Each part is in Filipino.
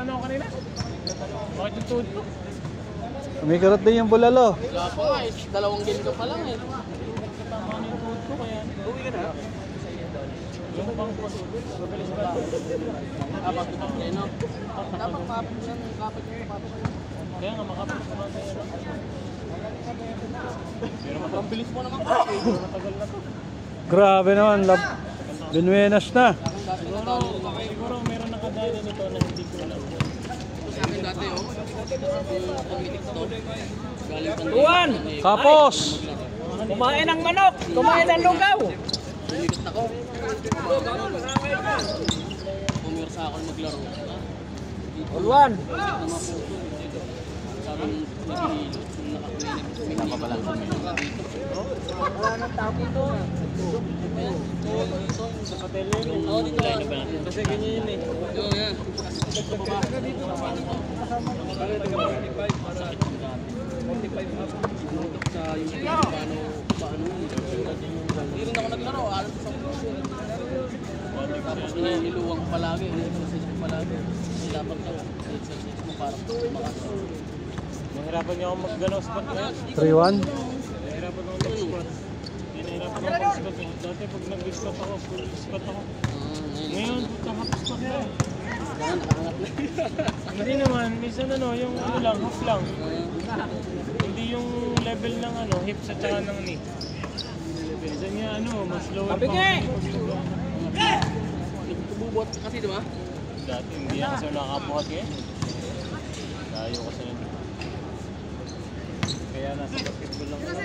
ano kanina? Bakit yung tuhod ko? Kumikarot din yung bulalo. Wala pa nga eh. 2 game ka pa lang eh. Tama na yung tuhod ko kaya. Uwi ka na? Yung bang ko. Mabilis ba? Dapat ito no? Dapat kapit siya. Kapit niya yung kapit. Kaya nga makapit ko naman tayo. Pero Mabilis mo naman kasi. matagal na to. Grabe naman. Binuenas na. Siguro meron nakadala nito na hindi ko alam. Sa akin dati oh. Pag-itik to. Galing pa Juan! Kapos! Kumain ng manok! Kumain ng lugaw! Tumikit ako. Pumirsa ako maglaro. Ulwan! Sabi nung naghihilo. May tama pa lang sa mga dito. Wala nang tao dito. Ayan. Ito. Sa hotel yun. Oo, dito ba? Kasi ganyan yun eh. Oo, yan. Sa baba. Masakit yung dati. Sa yung paano. Hindi rin ako naglaro. Alam sa puso. Tapos niluwang ko palagi. Exercise ko palagi. Dapat ka. Exercise mo para tumakas. Nahirapan niya ako mag-gano spot ngayon. 3-1. Nahirapan ako mag-spot. Hindi nahirapan ako mag-spot. Dati pag nag-spot ako, full spot ako. Ngayon, half spot na. Kaya nakakangat na. Hindi naman, minsan ano, yung ano lang, half lang. Hindi yung level ng ano, hips at saka ng knee. Minsan niya ano, mas lower pa. Bubot kasi diba? Dati hindi ako kasi nakabuhat ngayon. Layo kasi nito. Kaya nasa basketball lang ako.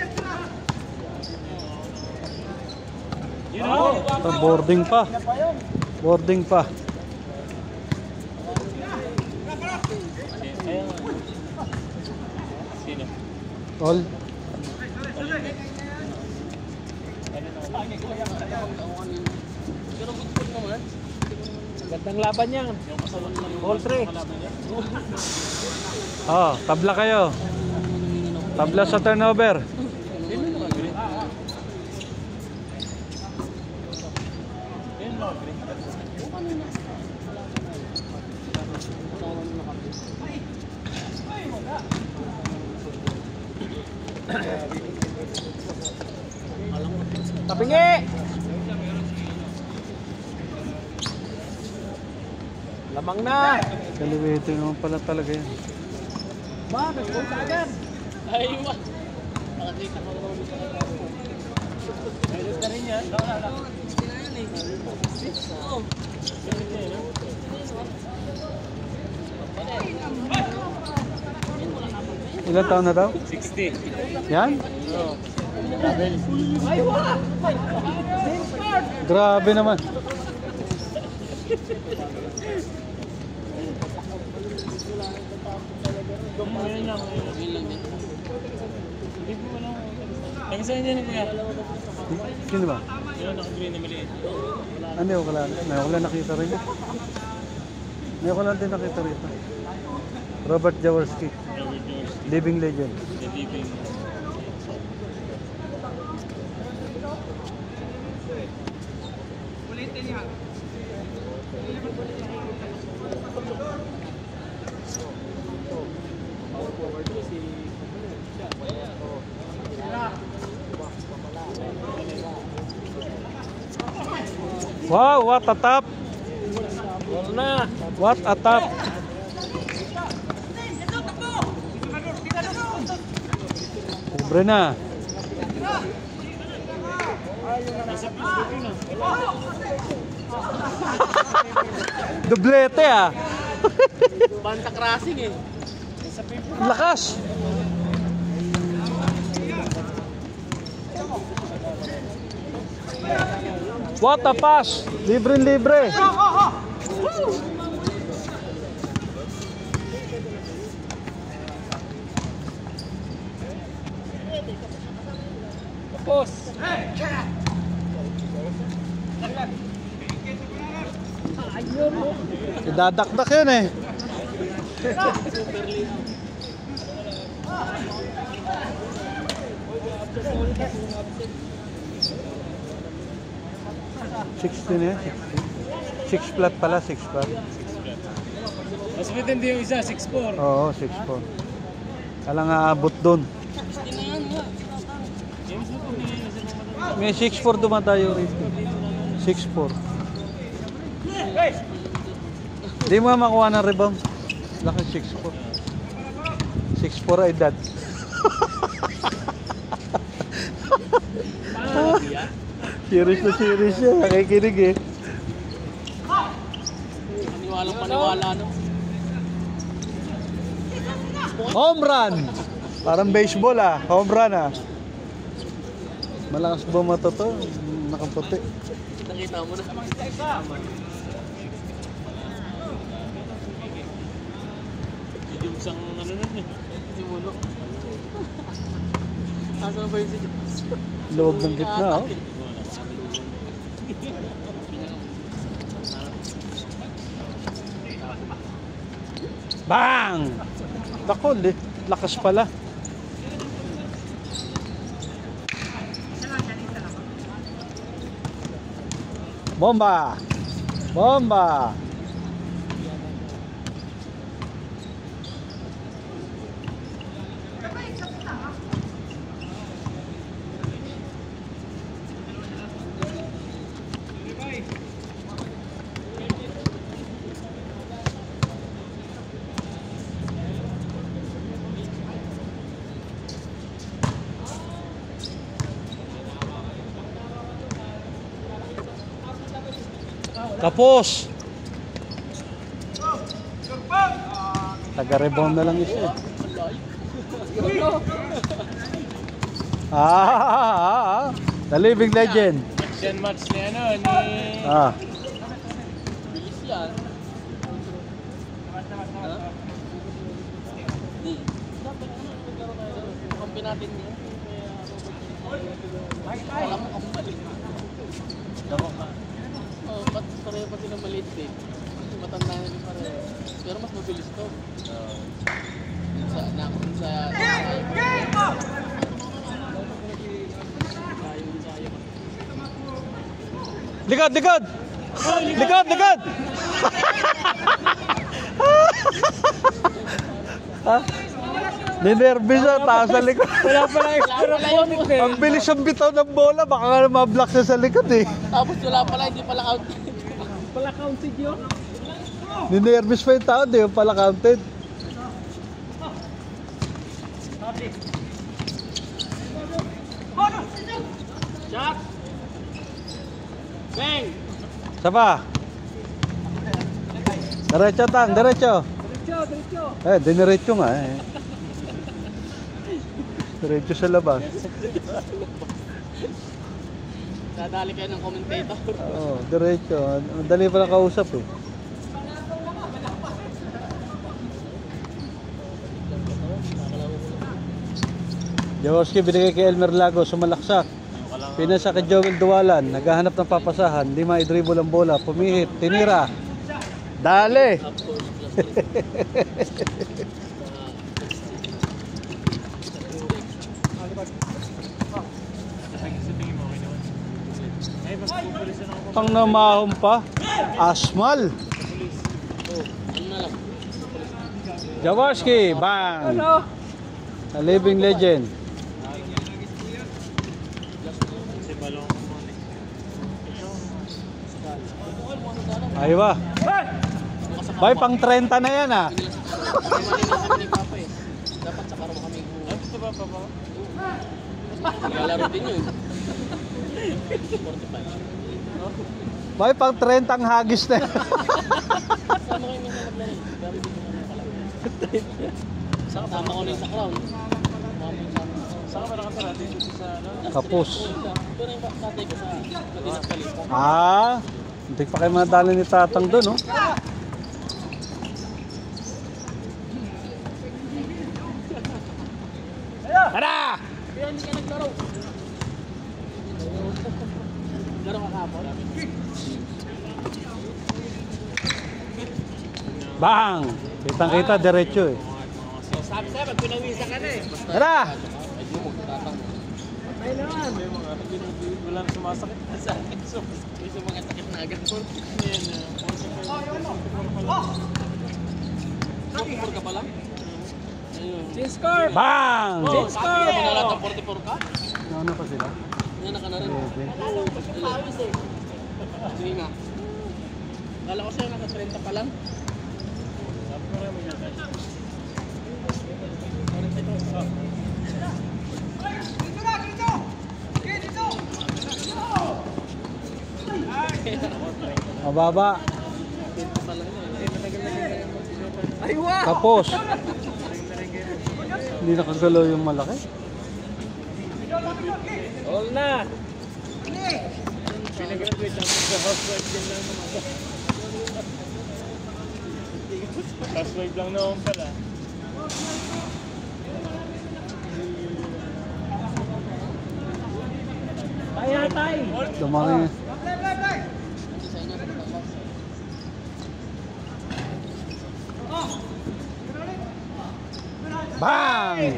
Yun ako! Ito, boarding pa. Boarding pa. Kaya nga. Sino? All. Pero good food naman. Gandang laban yan. Ball 3. Oh, tabla kayo. Tabla sa turnover. Tapingi! Lamang na! Elevator naman pala talaga yan. Ba, nag-goal ka agad! Ay, ma. Nakakita ko naman sa kanya. Ayos na rin yan. Oo. Ilan taon na daw? 60. Yan? Oo. Level. Ay, wala! Grabe naman. Ngayon lang. Yun lang din. Hindi po wala. Nag-sign niya na kuya. Sino ba? Yun, naka-green na maliit. Ano yung wala? May wala nakita rin. May wala din nakita rin. Robert Jaworski. Robert George. Living legend. The Living. Wow, what a top! Goal na! What a top! Pobre na. Dublete ah. Banta crossing eh. Lakas. What a pass. Libre-libre. Tapos! Ayun mo! Idadakdak yun eh. Super league. 16 eh. 6 flat pala, 6 flat. Mas matindi yung isa, 6'4". Oo, 6'4". Kailangan aabot doon. James na pumili na sa mga matanda. May 6'4 dumatayo rito. 6'4". Di mo makuha ng rebound. Laki 6'4". 6'4 ay dad. Serious na serious siya. Nakikinig eh. Paniwala no. Home run! Parang baseball ah. Home run ah. Malakas bumato to. Nakaputi. Nakita mo na. Yung isang ano nun eh. Si Muno. Asan ba yung si James? Luwag ng gitna oh. Bang! Nako, lakas pala. Bomba! Bomba! Tapos. Taga-rebound na lang isa. The living legend. Action match ni ano, ni... Bilis yan. Kampi natin niya. Alam mo kung mali. Ba't pareho pa silang maliit eh? Matanda na rin pareho. Pero mas mabilis to. Likod, likod! Likod, likod! Ninervous siya, taas sa likod. Wala pala extra Ang bilis ang bitaw ng bola, baka nga ma-block siya sa likod eh. Tapos wala pala, hindi pala counted. Pala counted yun. Ninervous pa yung tao, di yung pala counted. Shot! Bang! Sapa? Diretso tang, diretso. Diniretso nga eh. Diretso sa labas. Dadali kayo ng commentator. Oo, diretso. Madali pa lang kausap eh. Jaworski binigay kay Elmer Lago, sumalaksak. Pinasa kay Joel Duwalan, naghahanap ng papasahan, di ma-dribble ang bola, pumihit, tinira. Dale! Pang namahon pa, Asmal. Jaworski, bang! A living legend. Ay ba? Bay, pang 30 na yan ah. Dapat sa karo kami. Ano ito ba, papa? Lalaro din yun. 45. Bay, pang 30 ang hagis na yan. Sama kayo minsan maglaro. Pero hindi ko naman pala. Sama ko na yung sa crown. Saan ka ba nakatara? Dito sa ano? Kapos. Pero yung tatay ko sa Madinas Kalista. Hindi pa kayo madali ni Tatang doon, oh. Tara! Kaya hindi ka naglaro. Laro ka kapon? Bang! Kitang-kita, diretso eh. Sabi sa'yo, pag pinawisa ka na eh. Tara! Ay, di mo, tatang. May naman. May mga wala na sumasakit na sa akin. So, May mga sakit na agad. yan. 44 ka pa lang? Ayun. Change score! Bang! Change score! Pinalat ng 44 ka? Ano pa sila? Yan ka na rin. Sige nga. Kala ko sa'yo naka 30 pa lang. Mababa. 30 pa lang. Ay, wow! Tapos. Hindi nakagalaw yung malaki. All na! Pinagraduate ako sa housewife din lang naman ako. Housewife lang naman pala. Tayo, tayo! Dumami. Sa inyo, Bang!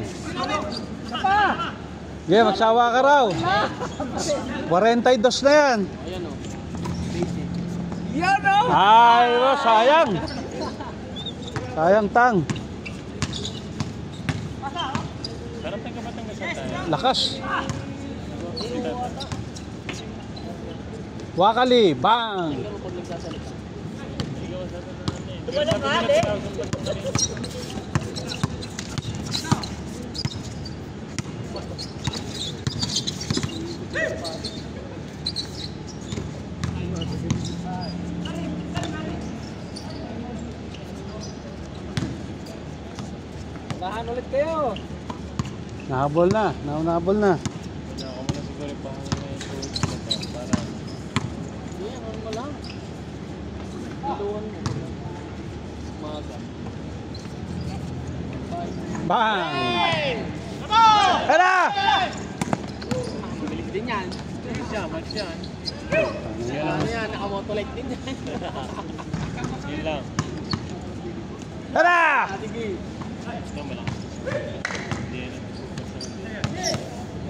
Yeah, magsawa ka raw. 42 na yan. ayan o. Yan o! Ay, oh, sayang. Sayang tang. Parang taga-Batangas tayo. Lakas. Wakali, bang! Tingnan mo pag nagsasalita. Lahan ulit kayo! Nahabol na, nahabol na. Wala ako muna siguro pang para Ayan, ano mo lang. Iluwan mo. Umaga. Bang! Tara! Bilis din yan. match yan. Ano yan, nakamotolite din yan. Yun lang. Tara! Sige. Ito malakas. Hindi yan.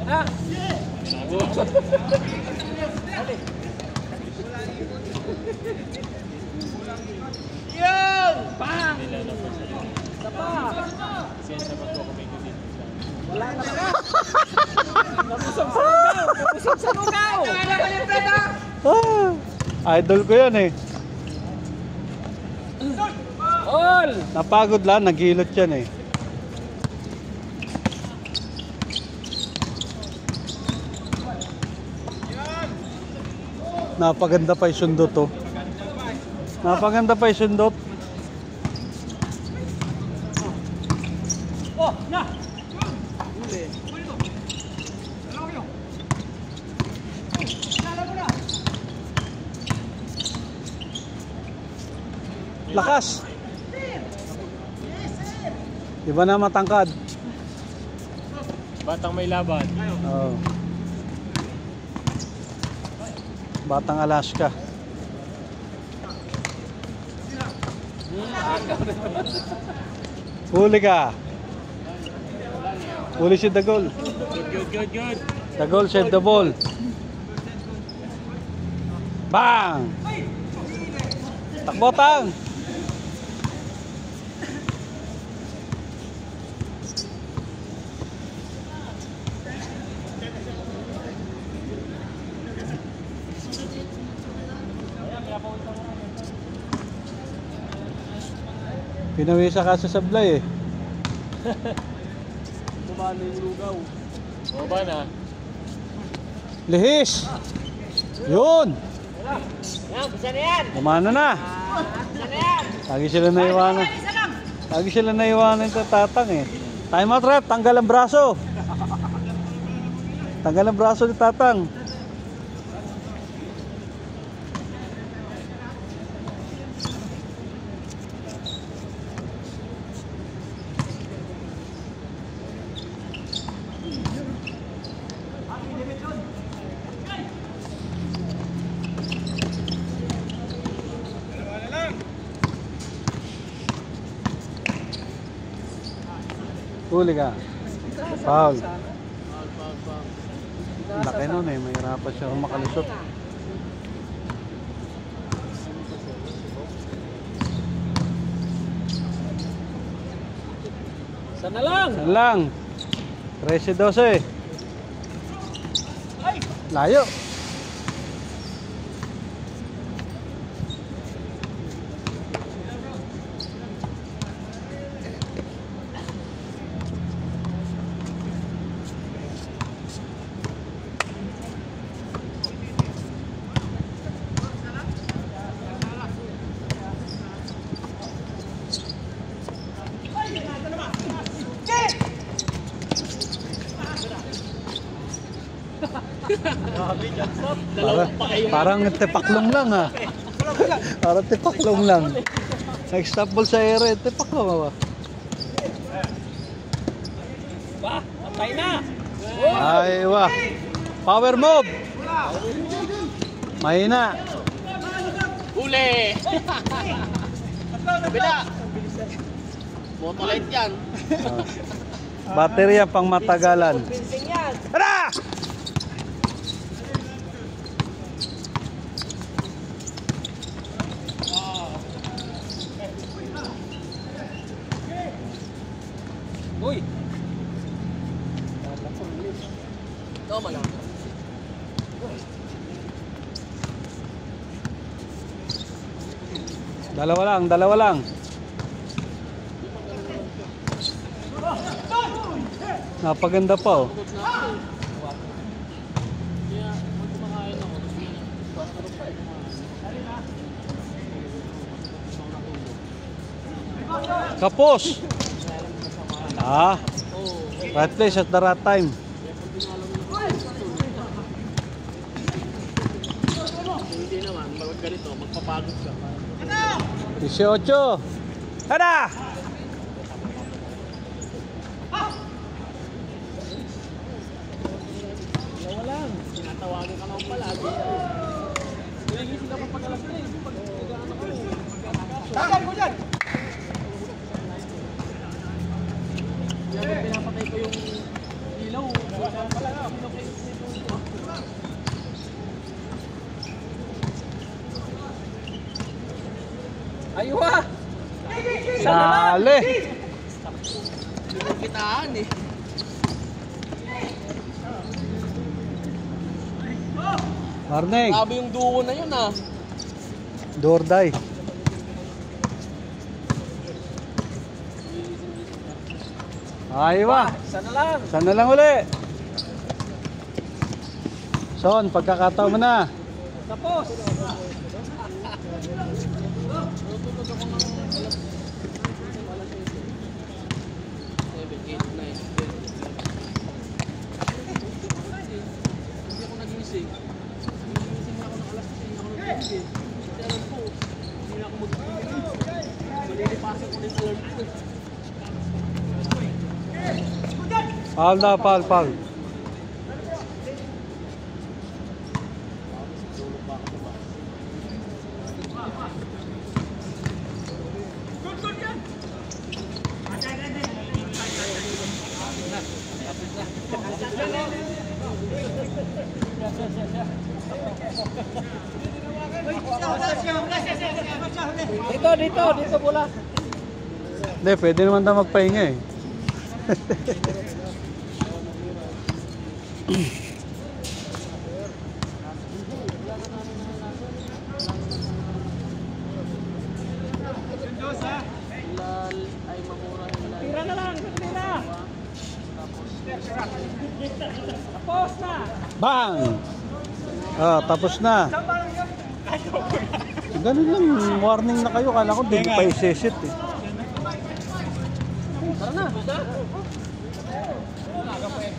Ha? Yun! Bang! Isa pa! Siyensya pa po kami dito. Wala na ka! Napusog sa lugaw! Napusog sa lugaw! Idol ko yan eh. All! Napagod lang, naghilot yan eh. Napaganda pa yung sundot oh. Napaganda pa yung sundot. Oh! Na! Lakas. Iba na matangkad. Batang may laban. Oo. Batang Alaska. Huli ka. Huli si Dagol. Good. Dagol save the ball. Bang! Takbo tang. Pinawisa ka sa sablay eh. Tumano yung lugaw. O ba na? Lihis! Yun! Yan, bisa na yan! Umano na! Bisa na yan! Lagi sila naiwanan. Lagi sila naiwanan sa tatang eh. Time out rep, tanggal ang braso. Tanggal ang braso ni tatang. Huli ka. Foul. Laki nun eh, mahirapan siya makalusot. Sana lang. Saan lang? 13-12. Layo. Parang tepaklong lang ha. Parang tepaklong lang. Nag-stop ball sa ere, tepaklong ba? Ba, patay na. Ay, wah. Power move. Mahina. Huli! Kabila! Motolite yan. Baterya pang matagalan. Tara! Uy. Tama lang. Dalawa lang, dalawa lang. Napaganda pa oh. Kapos! Ah, right place at the right time. Hindi naman, pag ganito, magpapagod ka. 18. Tada! Wala lang. Tinatawagan ka naman palagi. Hindi sila papagalas na eh. Pag nag-ano ko. Tagal mo dyan. Kaya pag pinapatay ko yung ilaw, wala pala na. Aywa. Sali! Hindi ko kitaan eh. Morning! Grabe yung duo na yun ah. Door die. Aywa! Sana lang. Sana lang uli. Son, pagkakataon mo na. Tapos. Foul na, foul, foul. Dito bola. Hindi, pwede naman daw magpahinga eh. Ay mamura. Tira na lang, tira. Tapos na. Bang! Ah, tapos na. Ganun lang, warning na kayo. Kala ko hindi pa i-set eh. Tara na.